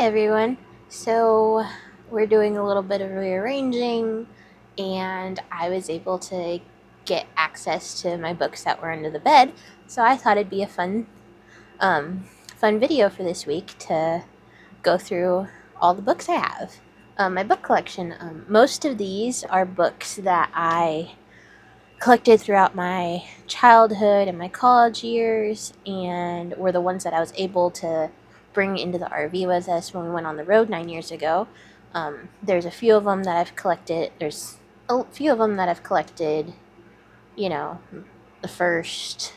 everyone. So, we're doing a little bit of rearranging, and I was able to get access to my books that were under the bed. So, I thought it'd be a um, fun video for this week to go through all the books I have. My book collection. Most of these are books that I collected throughout my childhood and my college years, and were the ones that I was able to bring into the RV with us when we went on the road 9 years ago. There's a few of them that I've collected. There's a few of them that I've collected, you know, the first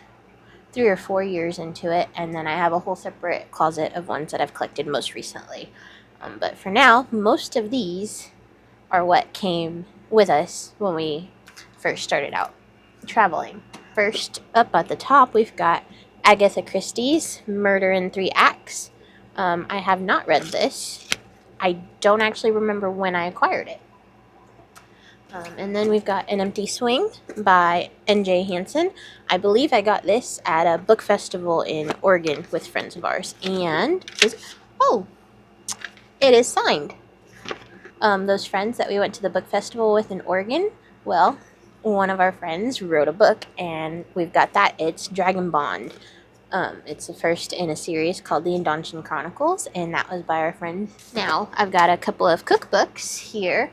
3 or 4 years into it, and then I have a whole separate closet of ones that I've collected most recently. But for now, most of these are what came with us when we first started out traveling. First up at the top, we've got Agatha Christie's Murder in Three Acts. I have not read this. I don't actually remember when I acquired it. And then we've got An Empty Swing by N.J. Hansen. I believe I got this at a book festival in Oregon with friends of ours. And it is signed. Those friends that we went to the book festival with in Oregon, well, one of our friends wrote a book, and we've got that. It's Dragon Bond. It's the first in a series called The Indonesian Chronicles, and that was by our friend. Now, I've got a couple of cookbooks here.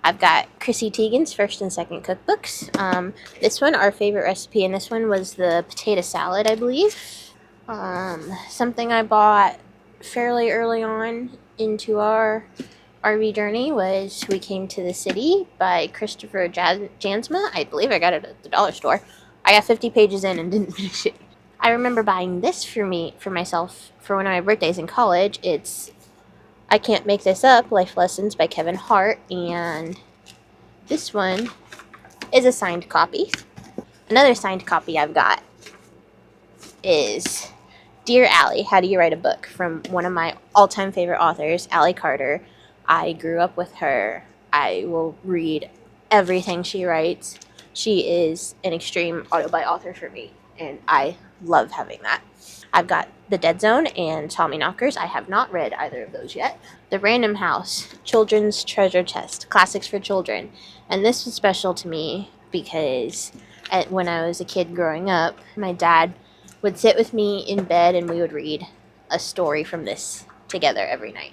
I've got Chrissy Teigen's first and second cookbooks. This one, our favorite recipe in this one was the potato salad, I believe. Something I bought fairly early on into our RV journey was We Came to the City by Christopher Jansma. I believe I got it at the dollar store. I got 50 pages in and didn't finish it. I remember buying this for myself, for one of my birthdays in college. It's I Can't Make This Up, Life Lessons by Kevin Hart, and this one is a signed copy. Another signed copy I've got is Dear Allie, How Do You Write a Book, from one of my all-time favorite authors, Allie Carter. I grew up with her. I will read everything she writes. She is an extreme auto-buy author for me, and I love having that. I've got The Dead Zone and Tommyknockers. I have not read either of those yet. The Random House, Children's Treasure Chest, Classics for Children. And this was special to me because when I was a kid growing up, my dad would sit with me in bed and we would read a story from this together every night.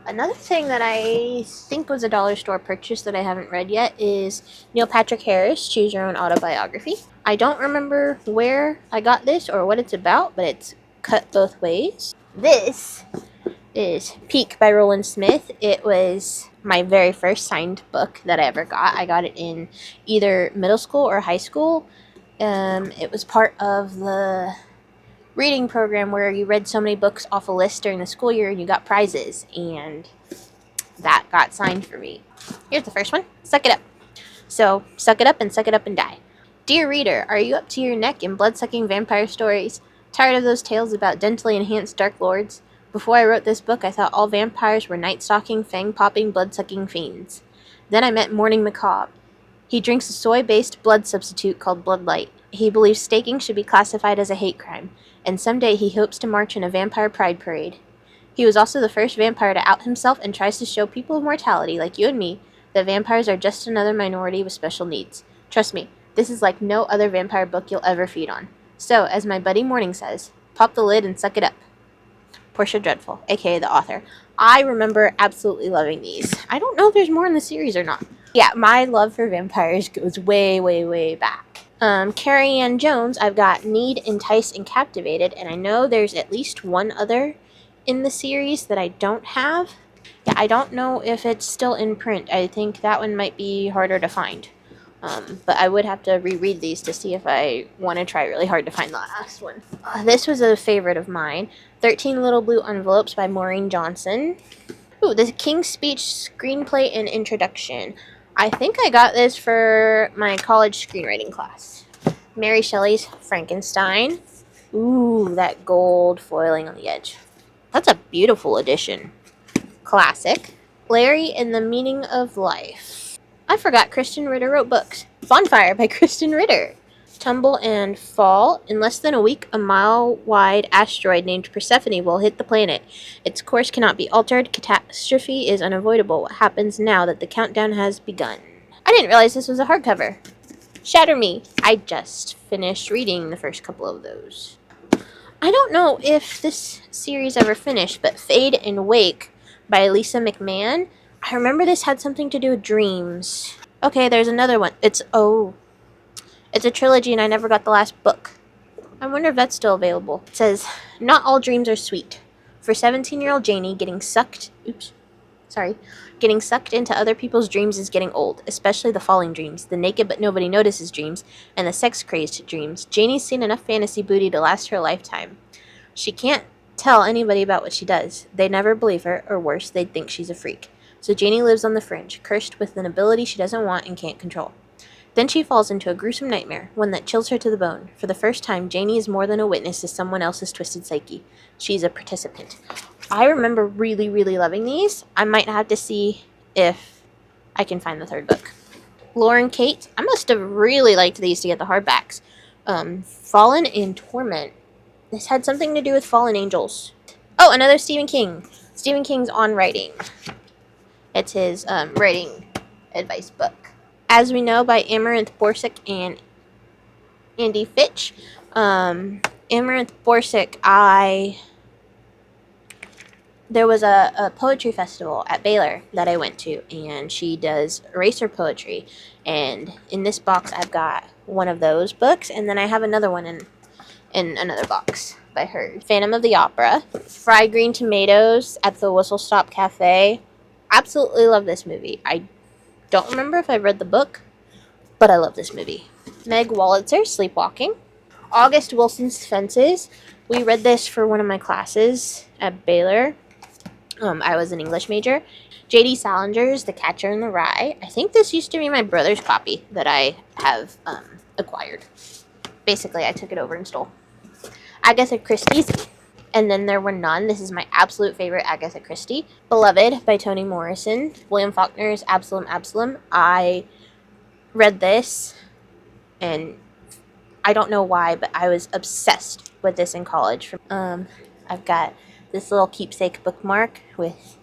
Another thing that I think was a dollar store purchase that I haven't read yet is Neil Patrick Harris, Choose Your Own Autobiography. I don't remember where I got this or what it's about, but it's cut both ways. This is Peak by Roland Smith. It was my very first signed book that I ever got. I got it in either middle school or high school. It was part of the reading program where you read so many books off a list during the school year and you got prizes, and that got signed for me. Here's the first one. Suck It Up. So, suck it up and die. Dear reader, are you up to your neck in blood-sucking vampire stories? Tired of those tales about dentally enhanced dark lords? Before I wrote this book, I thought all vampires were night-stalking, fang-popping, blood-sucking fiends. Then I met Morning Macabre. He drinks a soy-based blood substitute called Blood Light. He believes staking should be classified as a hate crime, and someday he hopes to march in a vampire pride parade. He was also the first vampire to out himself and tries to show people of mortality, like you and me, that vampires are just another minority with special needs. Trust me, this is like no other vampire book you'll ever feed on. So, as my buddy Morning says, pop the lid and suck it up. Portia Dreadful, aka the author. I remember absolutely loving these. I don't know if there's more in the series or not. Yeah, my love for vampires goes way, way, way back. Carrie Ann Jones, I've got Need, Entice, and Captivated, and I know there's at least one other in the series that I don't have. Yeah, I don't know if it's still in print. I think that one might be harder to find. But I would have to reread these to see if I want to try really hard to find the last one. This was a favorite of mine. 13 Little Blue Envelopes by Maureen Johnson. Ooh, The King's Speech Screenplay and Introduction. I think I got this for my college screenwriting class. Mary Shelley's Frankenstein. Ooh, that gold foiling on the edge. That's a beautiful edition. Classic. Larry and the Meaning of Life. I forgot Kristen Ritter wrote books. Bonfire by Kristen Ritter. tumble and fall. In less than a week, a mile-wide asteroid named Persephone will hit the planet. Its course cannot be altered. Catastrophe is unavoidable. What happens now that the countdown has begun? I didn't realize this was a hardcover. Shatter Me. I just finished reading the first couple of those. I don't know if this series ever finished, but Fade and Wake by Lisa McMahon. I remember this had something to do with dreams. Okay, there's another one. It's a trilogy and I never got the last book. I wonder if that's still available. It says, not all dreams are sweet. For 17-year-old Janie, getting sucked into other people's dreams is getting old, especially the falling dreams, the naked but nobody notices dreams, and the sex-crazed dreams. Janie's seen enough fantasy booty to last her a lifetime. She can't tell anybody about what she does. They never believe her, or worse, they'd think she's a freak. So Janie lives on the fringe, cursed with an ability she doesn't want and can't control. Then she falls into a gruesome nightmare, one that chills her to the bone. For the first time, Janie is more than a witness to someone else's twisted psyche. She's a participant. I remember really, really loving these. I might have to see if I can find the third book. Lauren Kate. I must have really liked these to get the hardbacks. Fallen in Torment. This had something to do with fallen angels. Oh, another Stephen King. Stephen King's On Writing. It's his writing advice book. As We Know by Amaranth Borsick and Andy Fitch. Amaranth Borsick, there was a poetry festival at Baylor that I went to, and she does eraser poetry. And in this box, I've got one of those books, and then I have another one in another box by her. Phantom of the Opera. Fried Green Tomatoes at the Whistle Stop Cafe. Absolutely love this movie. I don't remember if I read the book, but I love this movie. Meg Wolitzer, Sleepwalking. August Wilson's Fences. We read this for one of my classes at Baylor. I was an English major. J.D. Salinger's The Catcher in the Rye. I think this used to be my brother's copy that I have acquired. Basically, I took it over and stole. Agatha Christie's And Then There Were None. This is my absolute favorite Agatha Christie. Beloved by Toni Morrison. William Faulkner's Absalom, Absalom. I read this, and I don't know why, but I was obsessed with this in college. I've got this little keepsake bookmark with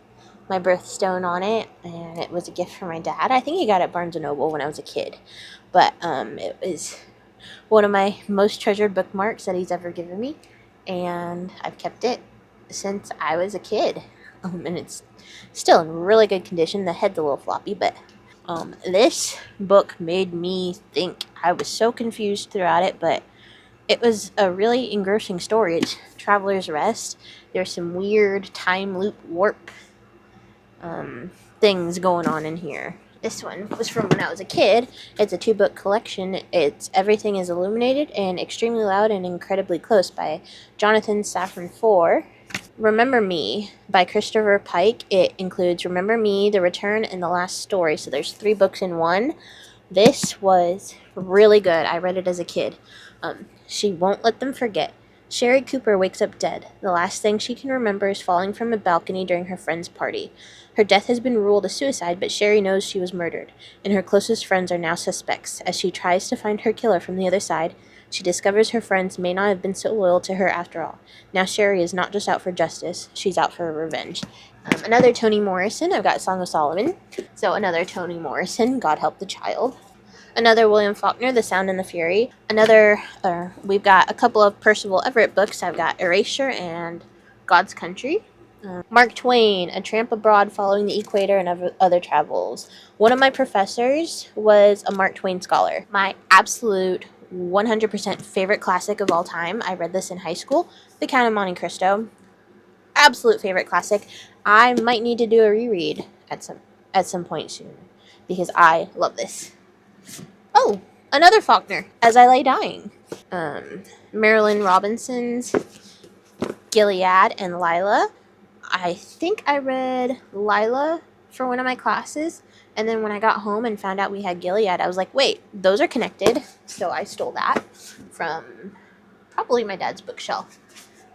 my birthstone on it, and it was a gift from my dad. I think he got it at Barnes & Noble when I was a kid. But it was one of my most treasured bookmarks that he's ever given me, and I've kept it since I was a kid. And it's still in really good condition. The head's a little floppy, but this book made me think. I was so confused throughout it, but it was a really engrossing story. It's Traveler's Rest. There's some weird time loop warp things going on in here. This one was from when I was a kid. It's a 2-book collection. It's Everything is Illuminated and Extremely Loud and Incredibly Close by Jonathan Safran Foer. Remember Me by Christopher Pike. It includes Remember Me, The Return, and The Last Story. So there's 3 books in one. This was really good. I read it as a kid. She Won't Let Them Forget. Sherry Cooper wakes up dead. The last thing she can remember is falling from a balcony during her friend's party. Her death has been ruled a suicide, but Sherry knows she was murdered, and her closest friends are now suspects. As she tries to find her killer from the other side, she discovers her friends may not have been so loyal to her after all. Now Sherry is not just out for justice, she's out for revenge. Another Toni Morrison, I've got Song of Solomon. So another Toni Morrison, God Help the Child. Another William Faulkner, The Sound and the Fury. We've got a couple of Percival Everett books. I've got Erasure and God's Country. Mark Twain, A Tramp Abroad Following the Equator and Other Travels. One of my professors was a Mark Twain scholar. My absolute 100% favorite classic of all time. I read this in high school. The Count of Monte Cristo. Absolute favorite classic. I might need to do a reread at some point soon because I love this. Oh, another Faulkner, As I Lay Dying. Marilyn Robinson's Gilead and Lila. I think I read Lila for one of my classes, and then when I got home and found out we had Gilead, I was like, wait, those are connected. So I stole that from probably my dad's bookshelf.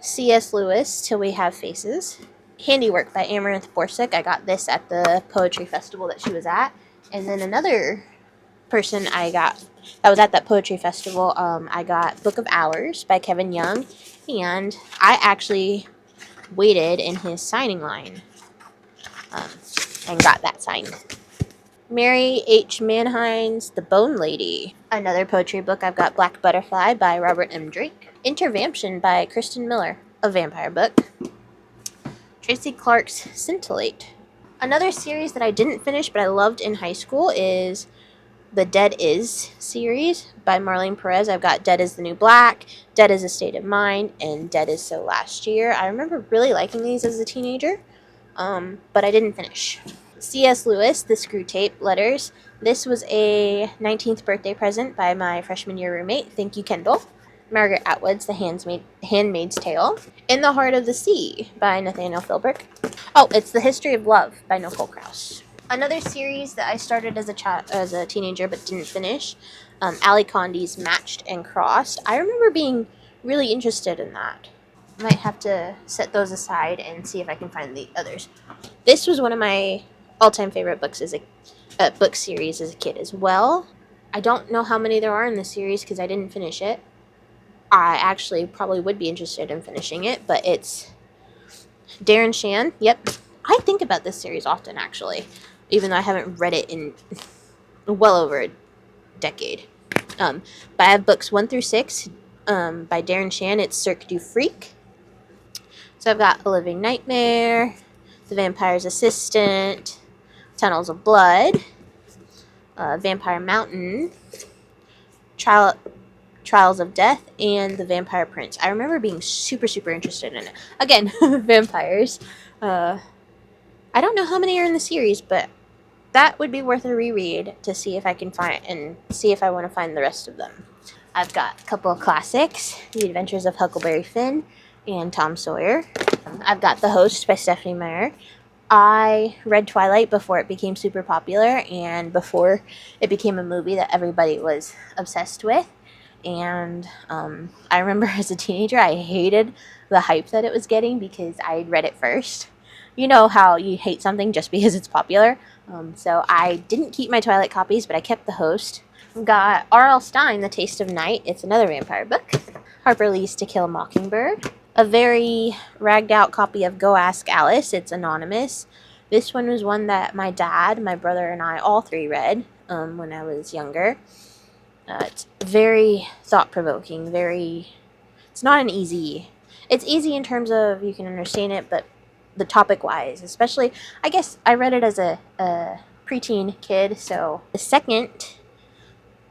C.S. Lewis, Till We Have Faces. Handiwork by Amaranth Borsick. I got this at the poetry festival that she was at. And then another person that was at that poetry festival, I got Book of Hours by Kevin Young, and I actually waited in his signing line um, and got that signed. Mary H. Mannheims The Bone Lady. Another poetry book I've got, Black Butterfly by Robert M. Drake. Intervamption by Kristen Miller, a vampire book. Tracy Clark's Scintillate. Another series that I didn't finish but I loved in high school is the Dead Is series by Marlene Perez. I've got Dead Is the New Black, Dead Is a State of Mind, and Dead Is So Last Year. I remember really liking these as a teenager, but I didn't finish. C.S. Lewis, The Screwtape Letters. This was a 19th birthday present by my freshman year roommate. Thank you, Kendall. Margaret Atwood's The Handmaid's Tale. In the Heart of the Sea by Nathaniel Philbrick. Oh, it's The History of Love by Nicole Krauss. Another series that I started as a teenager but didn't finish, Ali Condi's Matched and Crossed. I remember being really interested in that. Might have to set those aside and see if I can find the others. This was one of my all-time favorite books as a book series as a kid as well. I don't know how many there are in the series because I didn't finish it. I actually probably would be interested in finishing it, but it's Darren Shan. Yep. I think about this series often, actually, even though I haven't read it in well over a decade. But I have books 1 through 6 by Darren Shan. It's Cirque du Freak. So I've got A Living Nightmare, The Vampire's Assistant, Tunnels of Blood, Vampire Mountain, Trials of Death, and The Vampire Prince. I remember being super, super interested in it. Again, vampires. I don't know how many are in the series, but that would be worth a reread to see if I can find and see if I want to find the rest of them. I've got a couple of classics, The Adventures of Huckleberry Finn and Tom Sawyer. I've got The Host by Stephenie Meyer. I read Twilight before it became super popular and before it became a movie that everybody was obsessed with. And I remember as a teenager, I hated the hype that it was getting because I read it first. You know how you hate something just because it's popular. So I didn't keep my Twilight copies, but I kept The Host. I've got R.L. Stine, The Taste of Night. It's another vampire book. Harper Lee's To Kill a Mockingbird. A very ragged out copy of Go Ask Alice. It's anonymous. This one was one that my dad, my brother, and I all three read when I was younger. It's very thought-provoking, it's not an easy... It's easy in terms of you can understand it, but the topic-wise, especially... I guess I read it as a preteen kid, so the second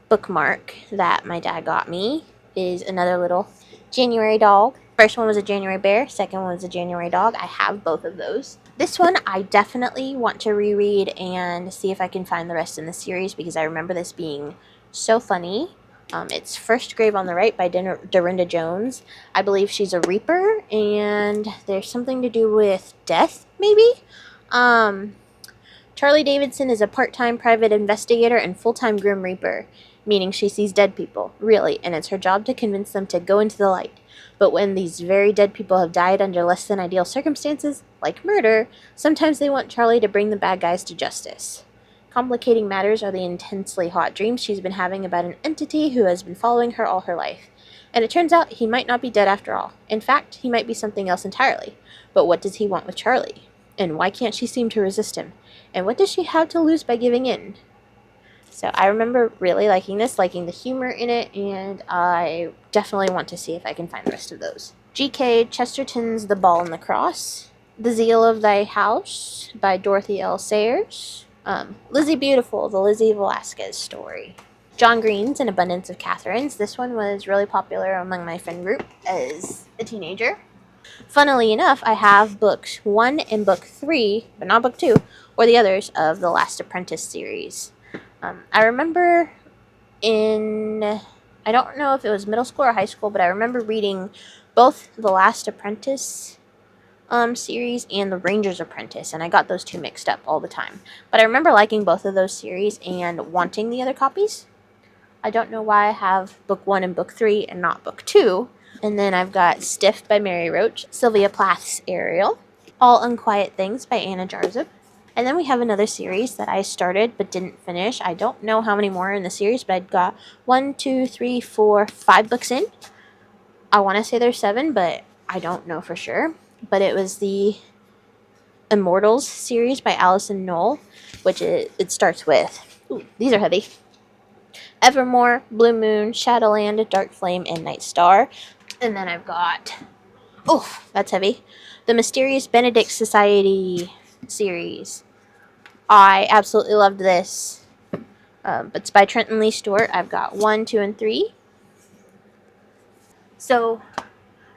bookmark that my dad got me is another little January dog. First one was a January bear, second one was a January dog. I have both of those. This one I definitely want to reread and see if I can find the rest in the series because I remember this being so funny. It's First Grave on the Right by Dorinda Jones. I believe she's a reaper, and there's something to do with death, maybe? Charlie Davidson is a part-time private investigator and full-time Grim Reaper, meaning she sees dead people, really, and it's her job to convince them to go into the light. But when these very dead people have died under less than ideal circumstances, like murder, sometimes they want Charlie to bring the bad guys to justice. Complicating matters are the intensely hot dreams she's been having about an entity who has been following her all her life. And it turns out he might not be dead after all. In fact, he might be something else entirely. But what does he want with Charlie? And why can't she seem to resist him? And what does she have to lose by giving in? So I remember really liking this, liking the humor in it, and I definitely want to see if I can find the rest of those. G.K. Chesterton's The Ball and the Cross. The Zeal of Thy House by Dorothy L. Sayers. Lizzie Beautiful, the Lizzie Velasquez story. John Green's An Abundance of Catherines. This one was really popular among my friend group as a teenager. Funnily enough, I have books 1 and book 3, but not book 2, or the others, of the Last Apprentice series. I remember I don't know if it was middle school or high school, but I remember reading both the Last Apprentice series and the Ranger's Apprentice, and I got those two mixed up all the time. But I remember liking both of those series and wanting the other copies. I don't know why I have book 1 and book 3 and not book 2. And then I've got Stiff by Mary Roach, Sylvia Plath's Ariel, All Unquiet Things by Anna Jarzeb, And then we have another series that I started but didn't finish. I don't know how many more are in the series, but I got 1, 2, 3, 4, 5 books in. I want to say there's 7, but I don't know for sure. But it was the Immortals series by Alison Knoll, which it starts with, ooh, these are heavy, Evermore, Blue Moon, Shadowland, Dark Flame, and Night Star. And then I've got, oh, that's heavy, the Mysterious Benedict Society series. I absolutely loved this. But it's by Trenton Lee Stewart. I've got 1, 2, and 3. So,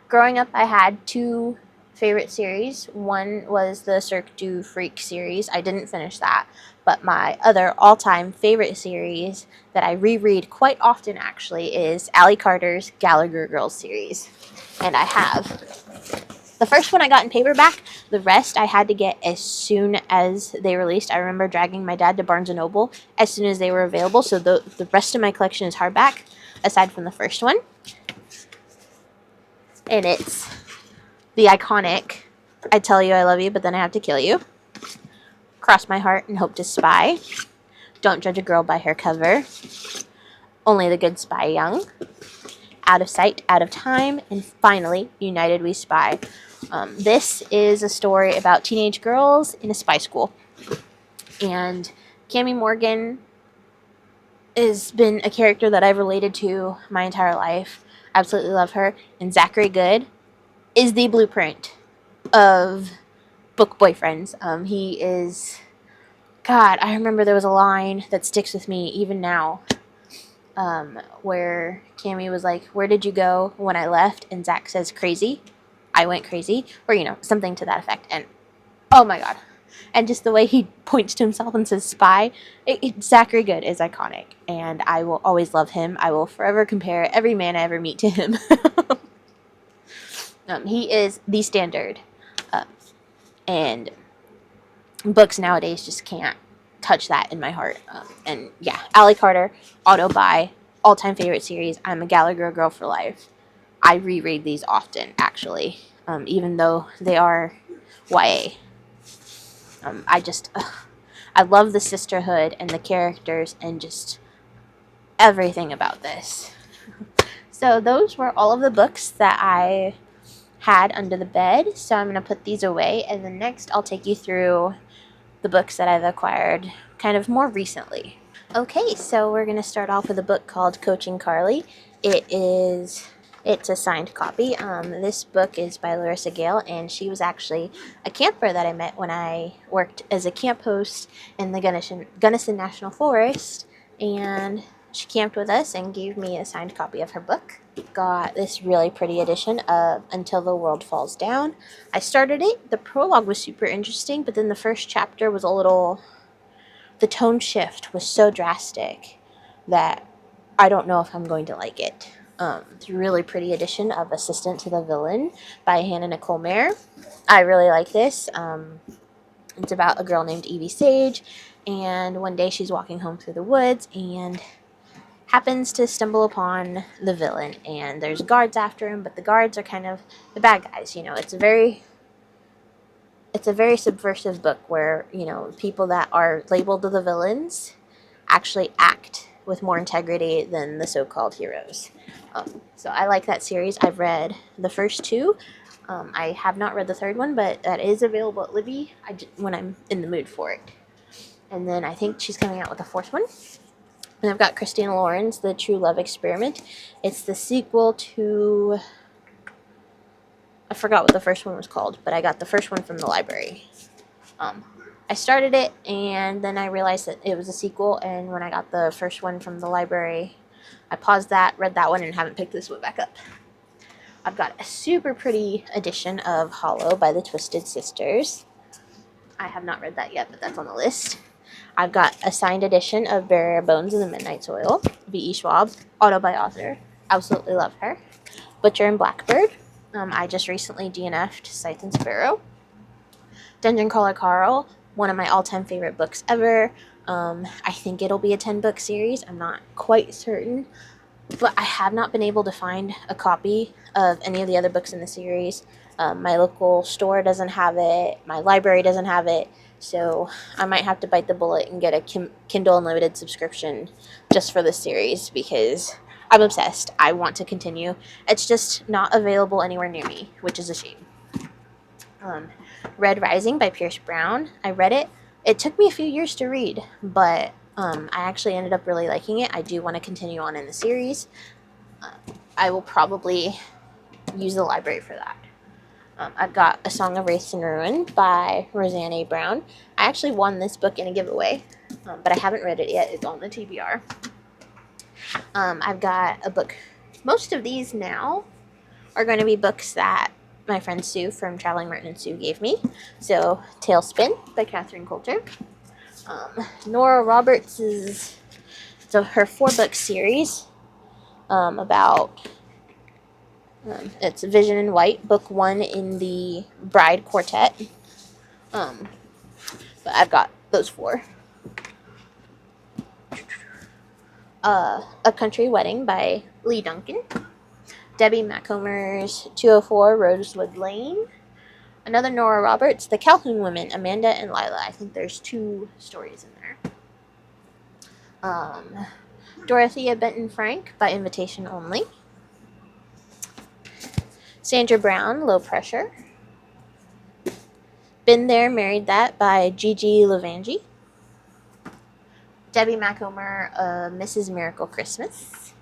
growing up, I had 2 favorite series. One was the Cirque du Freak series. I didn't finish that. But my other all-time favorite series that I reread quite often, actually, is Allie Carter's Gallagher Girls series. And I have. The first one I got in paperback. The rest I had to get as soon as they released. I remember dragging my dad to Barnes & Noble as soon as they were available. So the rest of my collection is hardback, aside from the first one. And it's the iconic I Tell You I Love You, but then I have to kill you. Cross my heart and hope to spy. Don't judge a girl by her cover. Only the good spy young. Out of sight, out of time, and finally, United We Spy. This is a story about teenage girls in a spy school. And Cami Morgan has been a character that I've related to my entire life. Absolutely love her. And Zachary Good is the blueprint of book boyfriends. He is... God, I remember there was a line that sticks with me even now, where Cami was like, "Where did you go when I left?" And Zach says, "Crazy. I went crazy." Or, something to that effect. And, oh my God. And just the way he points to himself and says spy, Zachary Good is iconic. And I will always love him. I will forever compare every man I ever meet to him. He is the standard. And books nowadays just can't touch that in my heart. And yeah, Allie Carter, auto buy, all-time favorite series. I'm a Gallagher girl for life. I reread these often, actually, even though they are YA. I love the sisterhood and the characters and just everything about this. So those were all of the books that I had under the bed. So I'm going to put these away, and then next I'll take you through the books that I've acquired kind of more recently. Okay, so we're going to start off with a book called Coaching Carly. It's a signed copy. This book is by Larissa Gale, and she was actually a camper that I met when I worked as a camp host in the Gunnison National Forest, and she camped with us and gave me a signed copy of her book. Got this really pretty edition of Until the World Falls Down. I started it. The prologue was super interesting, but then the first chapter was the tone shift was so drastic that I don't know if I'm going to like it. It's a really pretty edition of Assistant to the Villain by Hannah Nicole Mayer. I really like this. It's about a girl named Evie Sage, and one day she's walking home through the woods and happens to stumble upon the villain, and there's guards after him, but the guards are kind of the bad guys. It's a very subversive book where, people that are labeled the villains actually act with more integrity than the so-called heroes. So I like that series. I've read the first 2. I have not read the third one, but that is available at Libby when I'm in the mood for it. And then I think she's coming out with a 4th one. And I've got Christina Lauren's The True Love Experiment. It's the sequel to... I forgot what the first one was called, but I got the first one from the library. I started it, and then I realized that it was a sequel, and when I got the first one from the library, I paused that, read that one, and haven't picked this one back up. I've got a super pretty edition of Hollow by the Twisted Sisters. I have not read that yet, but that's on the list. I've got a signed edition of Bare Bones in the Midnight Soil, V.E. Schwab, auto by author. Absolutely love her. Butcher and Blackbird. I just recently DNF'd Scythe and Sparrow. Dungeon Crawler Carl, one of my all-time favorite books ever. I think it'll be a 10-book series. I'm not quite certain. But I have not been able to find a copy of any of the other books in the series. My local store doesn't have it. My library doesn't have it. So I might have to bite the bullet and get a Kindle Unlimited subscription just for this series because I'm obsessed. I want to continue. It's just not available anywhere near me, which is a shame. Red Rising by Pierce Brown. I read it. It took me a few years to read, but I actually ended up really liking it. I do want to continue on in the series. I will probably use the library for that. I've got A Song of Wraiths and Ruin by Roseanne A. Brown. I actually won this book in a giveaway, but I haven't read it yet. It's on the TBR. I've got a book. Most of these now are going to be books that my friend Sue from Traveling Martin and Sue gave me. So, Tailspin by Catherine Coulter. Nora Roberts is her 4-book series about it's Vision in White, book 1 in the Bride Quartet. But I've got those 4. A Country Wedding by Lee Duncan. Debbie Macomber's 204 Rosewood Lane. Another Nora Roberts, The Calhoun Women, Amanda and Lila. I think there's 2 stories in there. Dorothea Benton Frank by Invitation Only. Sandra Brown, Low Pressure. Been There, Married That by Gigi Lavangi. Debbie Macomber, Mrs. Miracle Christmas.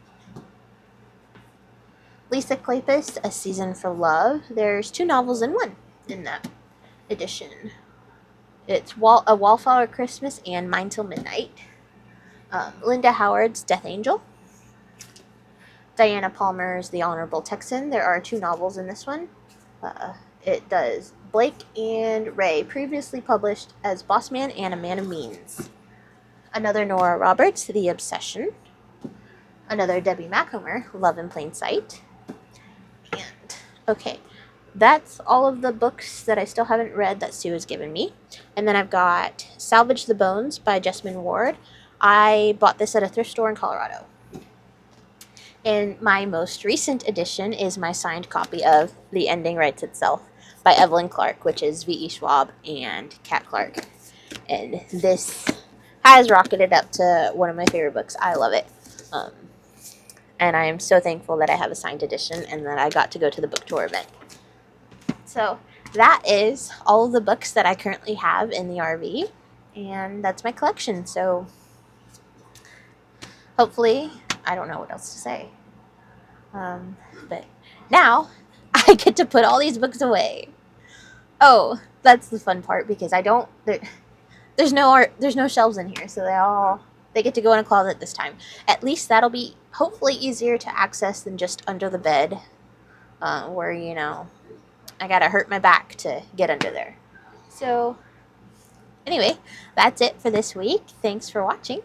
Lisa Kleypas, A Season for Love. There's 2 novels in one in that edition. It's A Wallflower Christmas and Mine Till Midnight. Linda Howard's Death Angel. Diana Palmer's The Honorable Texan. There are 2 novels in this one. It does Blake and Ray, previously published as Boss Man and A Man of Means. Another Nora Roberts, The Obsession. Another Debbie Macomber, Love in Plain Sight. And, okay, that's all of the books that I still haven't read that Sue has given me. And then I've got Salvage the Bones by Jessamine Ward. I bought this at a thrift store in Colorado. And my most recent edition is my signed copy of The Ending Writes Itself by Evelyn Clark, which is V.E. Schwab and Kat Clark. And this has rocketed up to one of my favorite books. I love it. And I am so thankful that I have a signed edition and that I got to go to the book tour event. So that is all of the books that I currently have in the RV. And that's my collection. So hopefully, I don't know what else to say. But now I get to put all these books away. Oh, that's the fun part because there's no shelves in here, so they get to go in a closet this time. At least that'll be hopefully easier to access than just under the bed, where I gotta hurt my back to get under there. So anyway, that's it for this week. Thanks for watching.